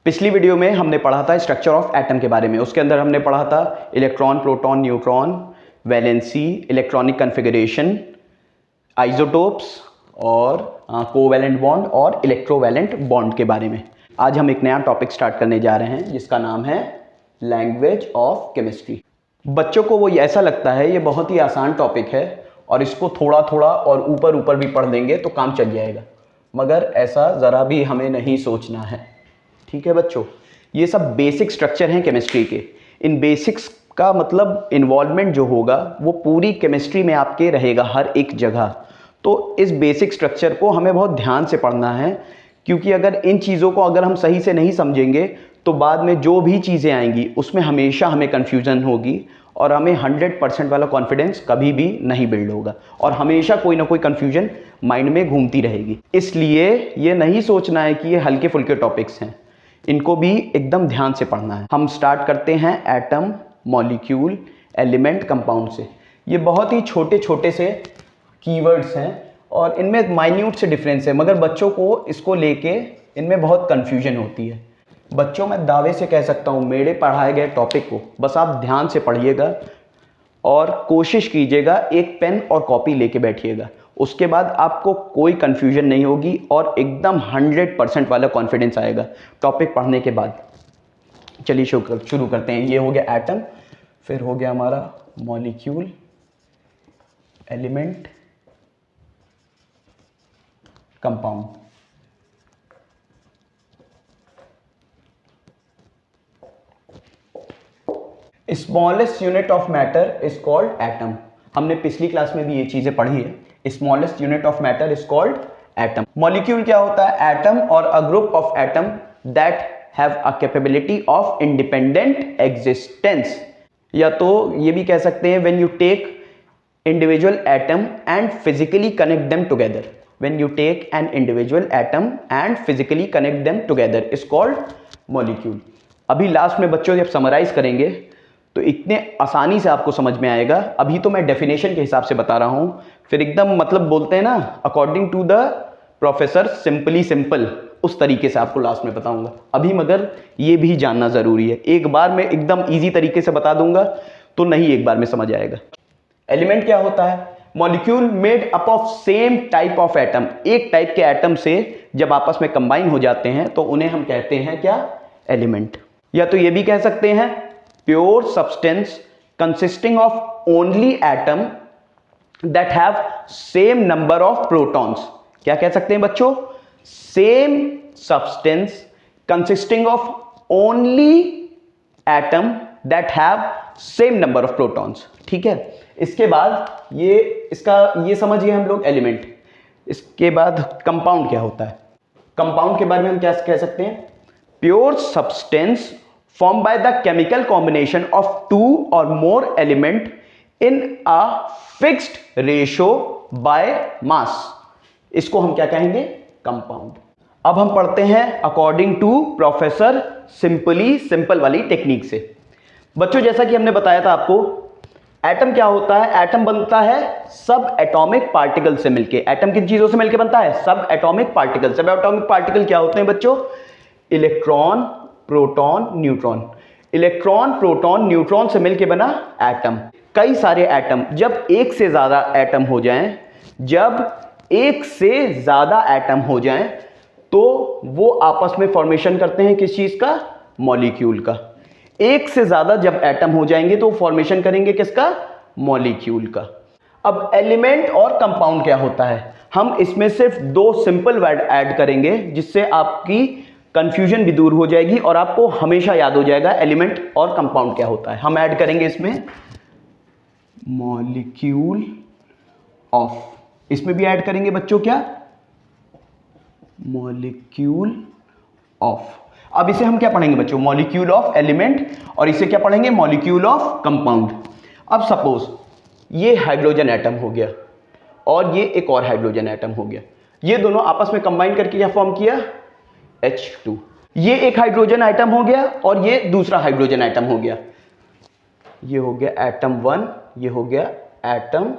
पिछली वीडियो में हमने पढ़ा था स्ट्रक्चर ऑफ एटम के बारे में। उसके अंदर हमने पढ़ा था electron, proton, neutron, valency, electronic configuration, isotopes और कोवैलेंट बॉन्ड और इलेक्ट्रोवैलेंट बॉन्ड के बारे में। आज हम एक नया टॉपिक स्टार्ट करने जा रहे हैं जिसका नाम है लैंग्वेज ऑफ केमिस्ट्री। बच्चों को वो ऐसा लगता है ये बहुत ही आसान टॉपिक है और इसको थोड़ा थोड़ा और ऊपर ऊपर भी पढ़ लेंगे तो काम चल जाएगा, मगर ऐसा ज़रा भी हमें नहीं सोचना है। ठीक है बच्चों, ये सब बेसिक स्ट्रक्चर हैं केमिस्ट्री के। इन बेसिक्स का मतलब इन्वॉल्वमेंट जो होगा वो पूरी केमिस्ट्री में आपके रहेगा हर एक जगह। तो इस बेसिक स्ट्रक्चर को हमें बहुत ध्यान से पढ़ना है, क्योंकि अगर इन चीज़ों को अगर हम सही से नहीं समझेंगे तो बाद में जो भी चीज़ें आएंगी उसमें हमेशा हमें कन्फ्यूज़न होगी और हमें 100% वाला कॉन्फिडेंस कभी भी नहीं बिल्ड होगा और हमेशा कोई ना कोई कन्फ्यूजन माइंड में घूमती रहेगी। इसलिए ये नहीं सोचना है कि ये हल्के फुल्के टॉपिक्स हैं, इनको भी एकदम ध्यान से पढ़ना है। हम स्टार्ट करते हैं एटम, मॉलिक्यूल, एलिमेंट, कंपाउंड से। ये बहुत ही छोटे छोटे से कीवर्ड्स हैं और इनमें माइन्यूट से डिफरेंस है, मगर बच्चों को इसको लेके इनमें बहुत कन्फ्यूजन होती है। बच्चों, मैं दावे से कह सकता हूँ मेरे पढ़ाए गए टॉपिक को बस आप ध्यान से पढ़िएगा और कोशिश कीजिएगा एक पेन और कॉपी लेके बैठिएगा। उसके बाद आपको कोई कन्फ्यूजन नहीं होगी और एकदम 100% वाला कॉन्फिडेंस आएगा टॉपिक पढ़ने के बाद। चलिए शुरू करते हैं। ये हो गया एटम, फिर हो गया हमारा molecule, element, compound. Smallest unit of matter is called atom. हमने पिछली क्लास में भी ये चीजें पढ़ी है। Smallest unit of matter is called atom. Molecule क्या होता है? एटम और a group of atom that have a capability of independent existence. या तो ये भी कह सकते हैं when you take individual atom and physically connect them together. When you take an individual atom and physically connect them together is called molecule. अभी last में बच्चों जब समराइज करेंगे तो इतने आसानी से आपको समझ में आएगा। अभी तो मैं डेफिनेशन के हिसाब से बता रहा हूं, फिर एकदम मतलब बोलते हैं ना according to the professor simply simple, उस तरीके से आपको लास्ट में बताऊंगा। अभी मगर ये भी जानना जरूरी है। एक बार मैं एकदम इजी तरीके से बता दूंगा तो नहीं एक बार में समझ आएगा। एलिमेंट क्या होता है? Molecule made up of same type of atom. एक टाइप के एटम से जब आपस में कंबाइन हो जाते हैं तो उन्हें हम कहते हैं क्या? एलिमेंट। या तो ये भी कह सकते हैं pure substance consisting of only atom that have same number of protons. क्या कह सकते हैं बच्चों? Same substance consisting of only atom that have same number of protons. ठीक है, इसके बाद ये समझिए हम लोग एलिमेंट। इसके बाद कंपाउंड क्या होता है? कंपाउंड के बारे में हम क्या कह सकते हैं? Pure substance formed by the chemical combination of two or more element in a fixed ratio by mass। इसको हम क्या कहेंगे? कंपाउंड। अब हम पढ़ते हैं according to professor simply simple वाली टेक्निक से। बच्चों, जैसा कि हमने बताया था आपको, एटम क्या होता है? एटम बनता है सब एटॉमिक पार्टिकल से मिलके। एटम किन चीजों से मिलके बनता है? सब एटॉमिक पार्टिकल। सब एटॉमिक पार्टिकल क्या होते हैं बच्चों? Electron, proton, neutron. Electron, proton, neutron से मिलके बना एटम। कई सारे एटम, जब एक से ज्यादा एटम हो जाएं, तो वो आपस में फॉर्मेशन करते हैं किस चीज का? मॉलिक्यूल का। एक से ज्यादा जब एटम हो जाएंगे तो फॉर्मेशन करेंगे किसका? मॉलिक्यूल का। अब एलिमेंट और कंपाउंड क्या होता है? हम इसमें सिर्फ दो सिंपल वर्ड ऐड करेंगे जिससे आपकी कंफ्यूजन भी दूर हो जाएगी और आपको हमेशा याद हो जाएगा एलिमेंट और कंपाउंड क्या होता है। हम ऐड करेंगे इसमें मॉलिक्यूल ऑफ। इसमें भी ऐड करेंगे बच्चों क्या? Molecule of. अब इसे हम क्या पढ़ेंगे बच्चों? Molecule of element. और इसे क्या पढ़ेंगे? Molecule of compound. अब सपोज ये हाइड्रोजन एटम हो गया और ये एक और हाइड्रोजन एटम हो गया। ये दोनों आपस में कंबाइन करके क्या फॉर्म किया? H2। ये एक हाइड्रोजन आइटम हो गया और ये दूसरा हाइड्रोजन आइटम हो गया। ये हो गया एटम 1, ये हो गया एटम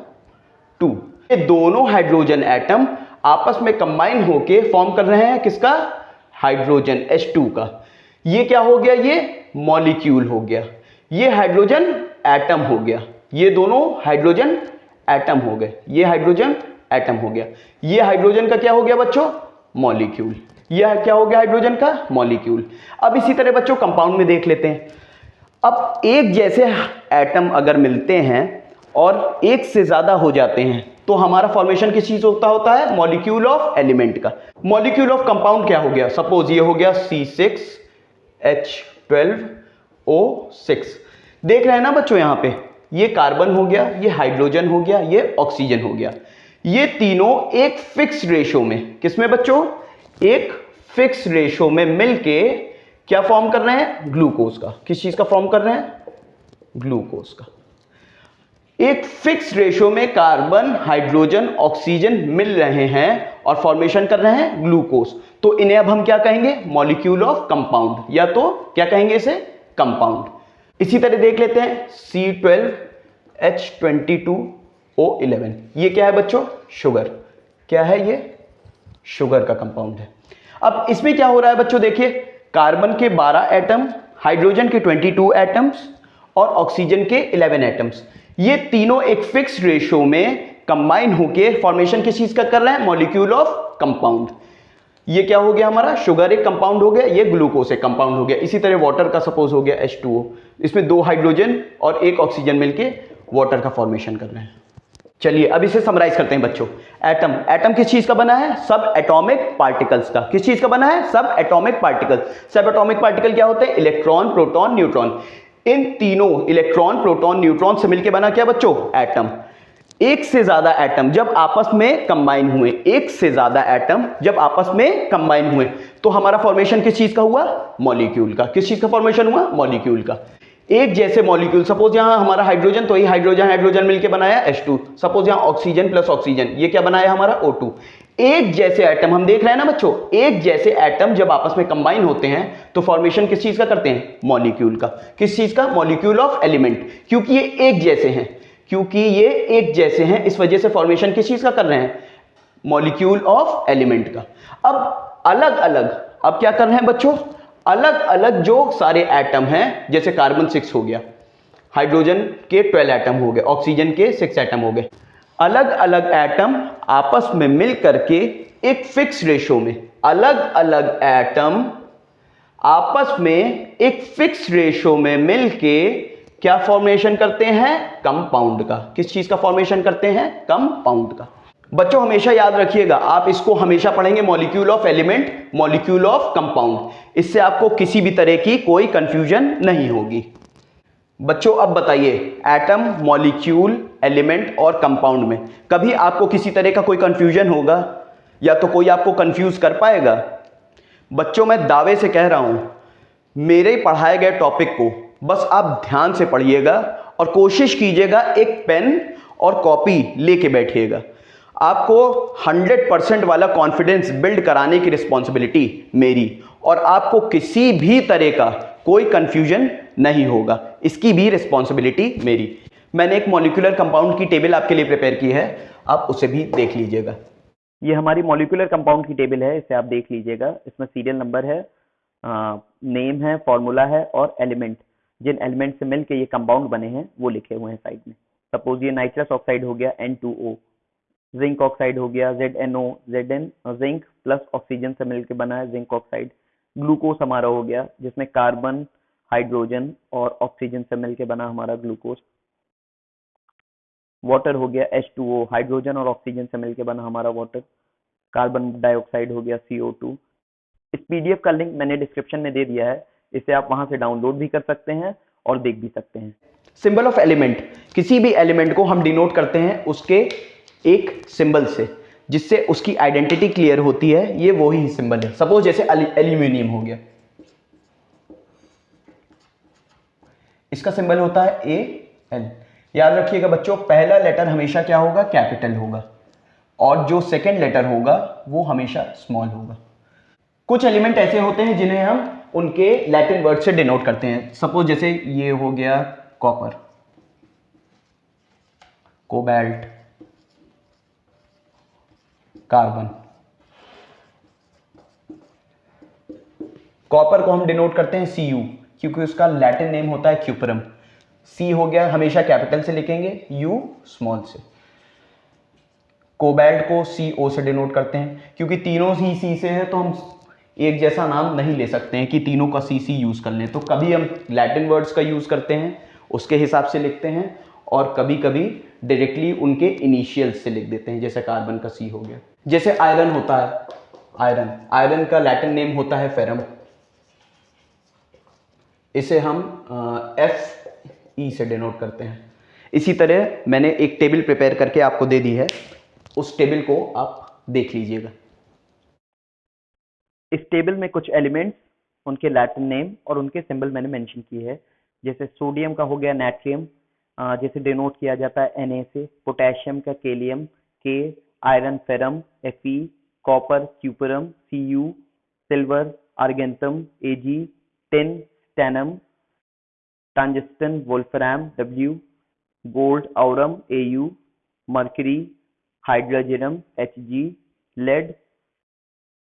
2। ये दोनों हाइड्रोजन एटम आपस में कंबाइन होके फॉर्म कर रहे हैं किसका? हाइड्रोजन H2 का। ये क्या हो गया, ये मॉलिक्यूल हो गया, ये हाइड्रोजन एटम हो गया, ये दोनों हाइड्रोजन एटम हो गए, ये हाइड्रोजन एटम हो गया, ये हाइड्रोजन का क्या हो गया बच्चों, मॉलिक्यूल, यह क्या हो गया हाइड्रोजन का मॉलिक्यूल। अब इसी तरह बच्चों कंपाउंड में देख लेते हैं। अब एक जैसे एटम अगर मिलते हैं और एक से ज्यादा हो जाते हैं तो हमारा फॉर्मेशन किस चीज होता है, मॉलिक्यूल ऑफ एलिमेंट का। मॉलिक्यूल ऑफ कंपाउंड क्या हो गया, सपोज ये हो गया C6H12O6, देख रहे हैं ना बच्चों, यहां पे ये कार्बन हो गया, ये हाइड्रोजन हो गया, ये ऑक्सीजन हो गया, ये तीनों एक फिक्स रेशो में, किसमें बच्चों, एक फिक्स रेशो में मिलके क्या फॉर्म कर रहे हैं, ग्लूकोज का। किस चीज का फॉर्म कर रहे हैं, ग्लूकोज का। एक फिक्स रेशो में कार्बन हाइड्रोजन ऑक्सीजन मिल रहे हैं और फॉर्मेशन कर रहे हैं ग्लूकोज, तो इन्हें अब हम क्या कहेंगे, मॉलिक्यूल ऑफ कंपाउंड, या तो क्या कहेंगे इसे, कंपाउंड। इसी तरह देख लेते हैं C12H22O11, ये क्या है बच्चों, शुगर। क्या है ये, शुगर का कंपाउंड है। अब इसमें क्या हो रहा है बच्चों, देखिए कार्बन के 12 एटम, हाइड्रोजन के 22 एटम्स और ऑक्सीजन के 11 एटम्स, ये तीनों एक फिक्स रेशो में कंबाइन होके फॉर्मेशन किस चीज का कर रहे हैं, मॉलिक्यूल ऑफ कंपाउंड। ये क्या हो गया हमारा, शुगर एक कंपाउंड हो गया, ये ग्लूकोज एक कंपाउंड हो गया। इसी तरह वाटर का सपोज हो गया H2O, इसमें 2 हाइड्रोजन और 1 ऑक्सीजन मिलके वाटर का फॉर्मेशन कर रहे हैं। चलिए अब इसे समराइज करते हैं बच्चों। एटम, एटम किस चीज का बना है, सब एटॉमिक पार्टिकल्स का। किस चीज का बना है, सब एटॉमिक पार्टिकल। सब एटॉमिक पार्टिकल क्या होते हैं, इलेक्ट्रॉन प्रोटॉन न्यूट्रॉन। इन तीनों इलेक्ट्रॉन प्रोटॉन न्यूट्रॉन से मिलकर बना क्या बच्चों, एटम। एक से ज्यादा एटम जब आपस में कंबाइन हुए, एक से ज्यादा एटम जब आपस में कंबाइन हुए तो हमारा फॉर्मेशन किस चीज का हुआ, मॉलिक्यूल का। किस चीज का फॉर्मेशन हुआ, मॉलिक्यूल का। एक जैसे मॉलिक्यूल, सपोज यहां हमारा हाइड्रोजन, तो ये हाइड्रोजन हाइड्रोजन मिलकर बनाया H2। सपोज यहां ऑक्सीजन प्लस ऑक्सीजन, ये क्या बनाया हमारा O2। एक जैसे एटम, हम देख रहे हैं ना बच्चों, एक जैसे एटम जब आपस में कंबाइन होते हैं तो फॉर्मेशन किस चीज का करते हैं, मॉलिक्यूल का। किस चीज का, मॉलिक्यूल ऑफ एलिमेंट। क्योंकि ये एक जैसे हैं, क्योंकि ये एक जैसे हैं, इस वजह से फॉर्मेशन किस चीज का कर रहे हैं, मॉलिक्यूल ऑफ एलिमेंट का। अब अलग अलग, अब क्या कर रहे हैं बच्चों, अलग अलग जो सारे एटम हैं, जैसे कार्बन 6 हो गया, हाइड्रोजन के 12 एटम हो गए, ऑक्सीजन के 6 एटम हो गए। अलग अलग एटम आपस में मिल करके एक फिक्स रेशो में, अलग अलग एटम आपस में एक फिक्स रेशो में मिलके क्या फॉर्मेशन करते हैं, कंपाउंड का। किस चीज का फॉर्मेशन करते हैं, कंपाउंड का। बच्चों हमेशा याद रखिएगा, आप इसको हमेशा पढ़ेंगे molecule of element, molecule of compound. इससे आपको किसी भी तरह की कोई कंफ्यूजन नहीं होगी। बच्चों अब बताइए, एटम, मॉलिक्यूल, एलिमेंट और कंपाउंड में कभी आपको किसी तरह का कोई कंफ्यूजन होगा, या तो कोई आपको कंफ्यूज कर पाएगा? बच्चों मैं दावे से कह रहा हूं, मेरे पढ़ाए गए टॉपिक को बस आप ध्यान से पढ़िएगा और कोशिश कीजिएगा एक पेन और कॉपी लेके बैठिएगा। आपको 100% वाला कॉन्फिडेंस बिल्ड कराने की रिस्पॉन्सिबिलिटी मेरी, और आपको किसी भी तरह का कोई कंफ्यूजन नहीं होगा, इसकी भी रिस्पॉन्सिबिलिटी मेरी। मैंने एक मॉलिक्यूलर कंपाउंड की टेबल आपके लिए प्रिपेयर की है, आप उसे भी देख लीजिएगा। ये हमारी मॉलिक्यूलर कंपाउंड की टेबल है, इसे आप देख लीजिएगा। इसमें सीरियल नंबर है, नेम है, फॉर्मूला है और एलिमेंट, जिन एलिमेंट से मिलके ये कंपाउंड बने हैं वो लिखे हुए हैं साइड में। सपोज ये नाइट्रस ऑक्साइड हो गया N2O, जिंक ऑक्साइड हो गया ZNO, Zn zinc plus oxygen से मिलकर बना है जिंक ऑक्साइड। ग्लूकोज हमारा हो गया जिसमें कार्बन, हाइड्रोजन और ऑक्सीजन से मिलकर बना हमारा ग्लूकोज। वाटर हो गया H2O, हाइड्रोजन और ऑक्सीजन से मिलकर बना हमारा वाटर। कार्बन डाइऑक्साइड हो गया CO2। इस पीडीएफ का लिंक मैंने डिस्क्रिप्शन में दे दिया है, इसे आप वहां से डाउनलोड भी कर सकते हैं और देख भी सकते हैं। सिंबल ऑफ एलिमेंट, किसी भी एलिमेंट को हम डिनोट करते हैं उसके एक सिंबल से, जिससे उसकी आइडेंटिटी क्लियर होती है। ये वही सिंबल है। सपोज जैसे एल्यूमिनियम हो गया, इसका सिंबल होता है AL। याद रखिएगा बच्चों, पहला लेटर हमेशा क्या होगा, कैपिटल होगा, और जो सेकंड लेटर होगा वो हमेशा स्मॉल होगा। कुछ एलिमेंट ऐसे होते हैं जिन्हें हम उनके लैटिन वर्ड से डिनोट करते हैं। सपोज जैसे ये हो गया कॉपर, कोबाल्ट, कार्बन। कॉपर को हम डिनोट करते हैं Cu, क्योंकि उसका लैटिन नेम होता है क्यूपरम। C हो गया, हमेशा कैपिटल से लिखेंगे, U स्मॉल से। कोबाल्ट को CO से डिनोट करते हैं, क्योंकि तीनों ही C से है तो हम एक जैसा नाम नहीं ले सकते हैं कि तीनों का CC यूज कर लें। तो कभी हम लैटिन वर्ड्स का यूज करते हैं, उसके हिसाब से लिखते हैं, और कभी कभी डायरेक्टली उनके इनिशियल्स से लिख देते हैं, जैसे कार्बन का C हो गया। जैसे आयरन होता है, आयरन का लैटिन नेम होता है फेरम, इसे हम Fe से डिनोट करते हैं। इसी तरह मैंने एक टेबल प्रिपेयर करके आपको दे दी है, उस टेबल को आप देख लीजिएगा। इस टेबल में कुछ एलिमेंट्स, उनके लैटिन नेम और उनके सिंबल मैंने मेंशन किए हैं। जैसे सोडियम का हो गया नाट्रियम, जैसे डिनोट किया जाता है Na से। पोटेशियम का kalium K, iron ferrum Fe, copper cuprum Cu, silver argentum Ag, tin stannum, tungsten wolfram W, gold aurum Au, mercury हाइड्रोजनम Hg, लेड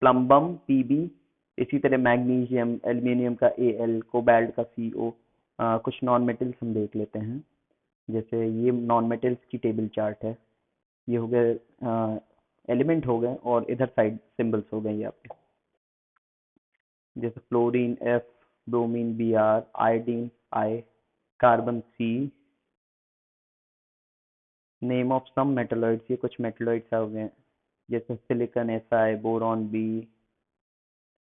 प्लम्बम Pb, इसी तरह मैग्नीशियम एल्यूमिनियम का Al, कोबाल्ट का Co। कुछ non metals हम देख लेते हैं। जैसे ये नॉन मेटल्स की टेबल चार्ट है, ये हो गए एलिमेंट हो गए, और इधर साइड सिंबल्स हो गए ये आपके। जैसे fluorine F, bromine Br, iodine I, carbon C। Name of some metalloids, ये कुछ मेटलॉइड्स हो गए, जैसे सिलिकॉन Si, बोरॉन B।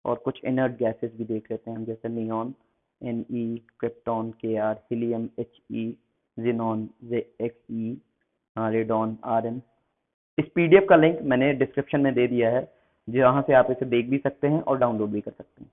और कुछ इनर्ट गैसेस भी देख लेते हैं हम, जैसे neon Ne, krypton Kr, helium He, xenon Xe, radon Rn। इस पीडीएफ का लिंक मैंने डिस्क्रिप्शन में दे दिया है, जहाँ से आप इसे देख भी सकते हैं और डाउनलोड भी कर सकते हैं।